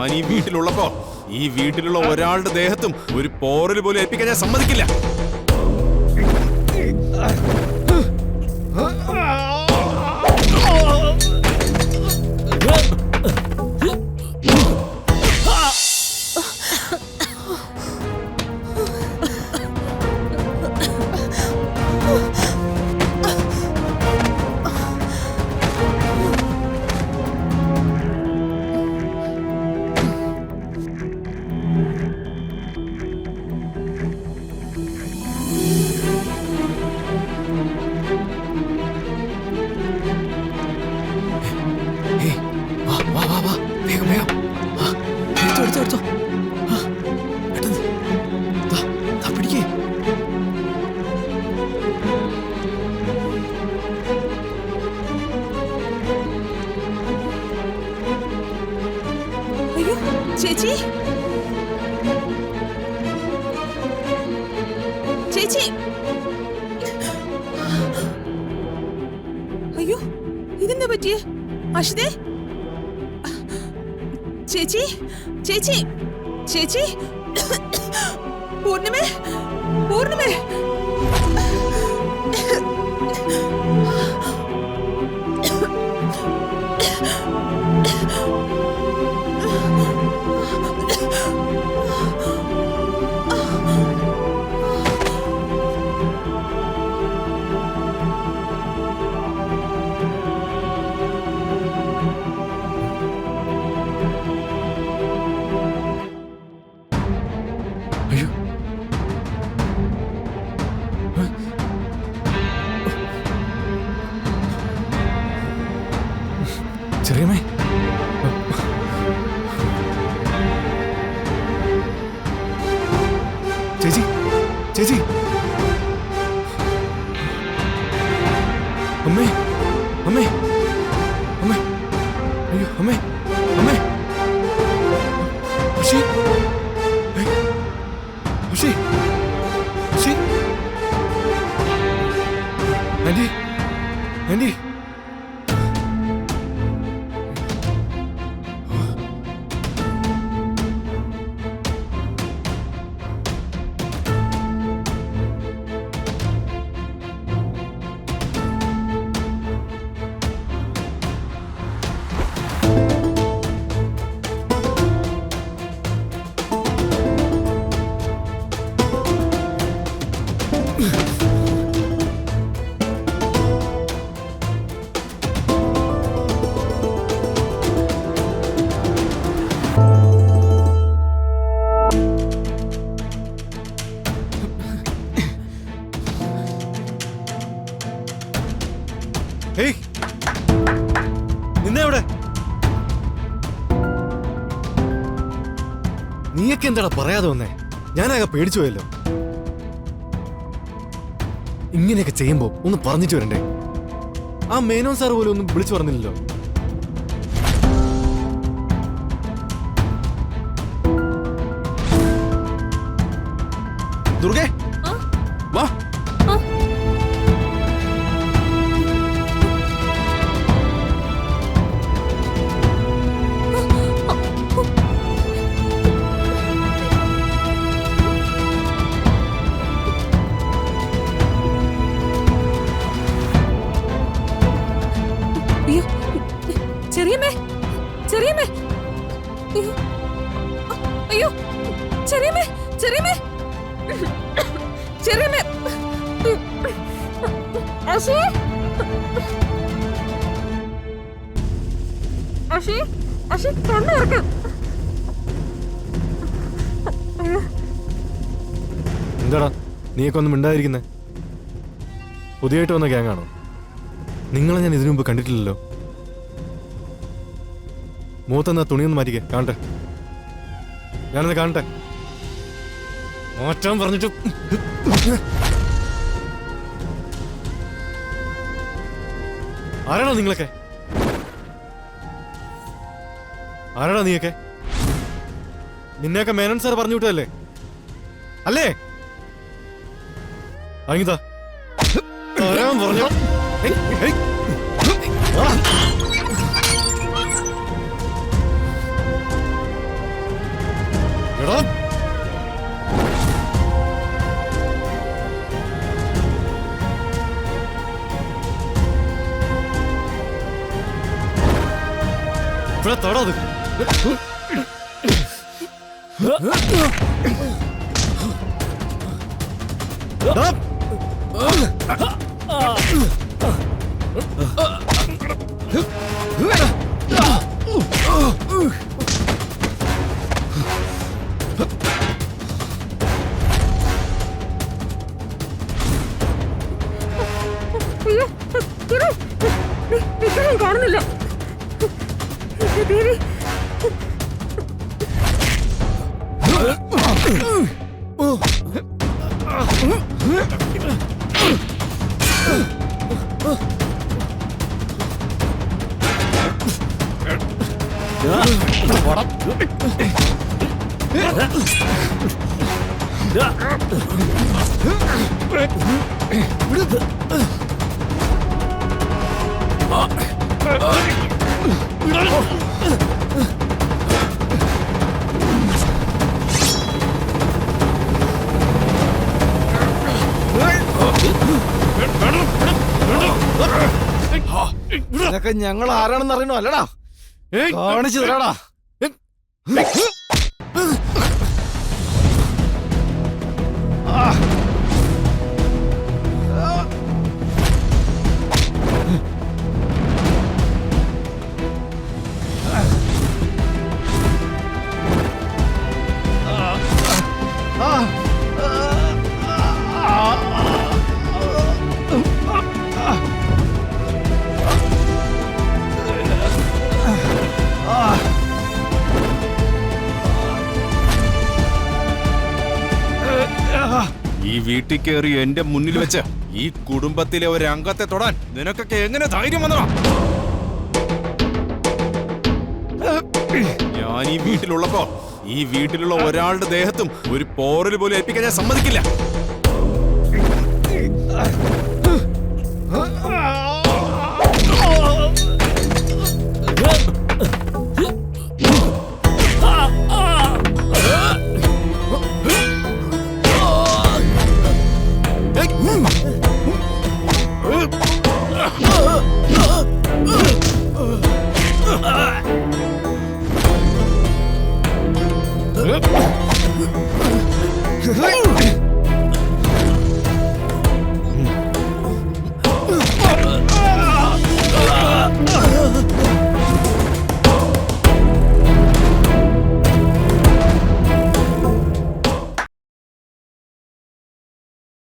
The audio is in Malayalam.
ഞാൻ ഈ വീട്ടിലുള്ളപ്പോ ഈ വീട്ടിലുള്ള ഒരാളുടെ ദേഹത്തും ഒരു പോറൽ പോലും ഏൽപ്പിക്കാൻ ഞാൻ സമ്മതിക്കില്ല. ചേച്ചി ചേച്ചി അയ്യോ ഇതെന്താ പറ്റിയേ അശ്വതേ ചേച്ചി ചേച്ചി ചേച്ചി പൂർണിമേ പൂർണിമേ ചെറിയമ്മേ ചേച്ചി ചേച്ചി അമ്മേ അമ്മേ അമ്മേ അയ്യോ അമ്മേ അമ്മേ ഉഷി ഉഷി ഉഷി ആന്റി ആന്റി ഏയ് നിന്നെവിടെ നീയൊക്കെ എന്താടാ പറയാതെ വന്നേ ഞാനാകെ പേടിച്ചു പോയല്ലോ ഇങ്ങനെയൊക്കെ ചെയ്യുമ്പോ ഒന്ന് പറഞ്ഞിട്ട് വരണ്ടേ ആ മേനോൻ സാർ പോലും ഒന്നും വിളിച്ചു പറഞ്ഞില്ലല്ലോ ദുർഗേ വാ ചെറിയമ്മേ ചെറിയമ്മേ അയ്യോ ചെറിയമ്മേ ചെറിയമ്മേ ചെറിയമ്മേ അശി അശി അശി കണ്ണിറക്ക് എന്താടാ നീയൊക്കെ ഒന്നും മിണ്ടാതിരിക്കുന്നേ പുതിയതായിട്ട് വന്ന ഗ്യാങ്ങാണോ നിങ്ങളെ ഞാൻ ഇതിനു മുമ്പ് കണ്ടിട്ടില്ലല്ലോ മൂത്തെന്നാ തുണിയൊന്ന് മാറ്റിക്കേ കാണട്ടെ ഞാനൊന്ന് കാണട്ടെ മാറ്റാൻ പറഞ്ഞിട്ട് ആരാണോ നിങ്ങളൊക്കെ ആരാടാ നീയൊക്കെ നിന്നെയൊക്കെ മേനോൻ സാർ പറഞ്ഞു വിട്ടതല്ലേ അല്ലേ അങ്ങിതാ വരാൻ പറഞ്ഞോ തൊടത്. അയ്യോ വിഗ്രഹം കാണുന്നില്ല. ദേവി നിനക്ക് ഞങ്ങൾ ആരാണെന്ന് അറിയണോ അല്ലടാ? കാണിച്ചു തരാടാ. ഈ വീട്ടിൽ കയറി എന്റെ മുന്നിൽ വെച്ച് ഈ കുടുംബത്തിലെ ഒരു അംഗത്തെ തൊടാൻ നിനക്കൊക്കെ എങ്ങനെ ധൈര്യം വന്നതാ? ഞാൻ ഈ വീട്ടിലുള്ളപ്പോ ഈ വീട്ടിലുള്ള ഒരാളുടെ ദേഹത്തും ഒരു പോറൽ പോലും ഏൽപ്പിക്കാൻ ഞാൻ സമ്മതിക്കില്ല. Hey!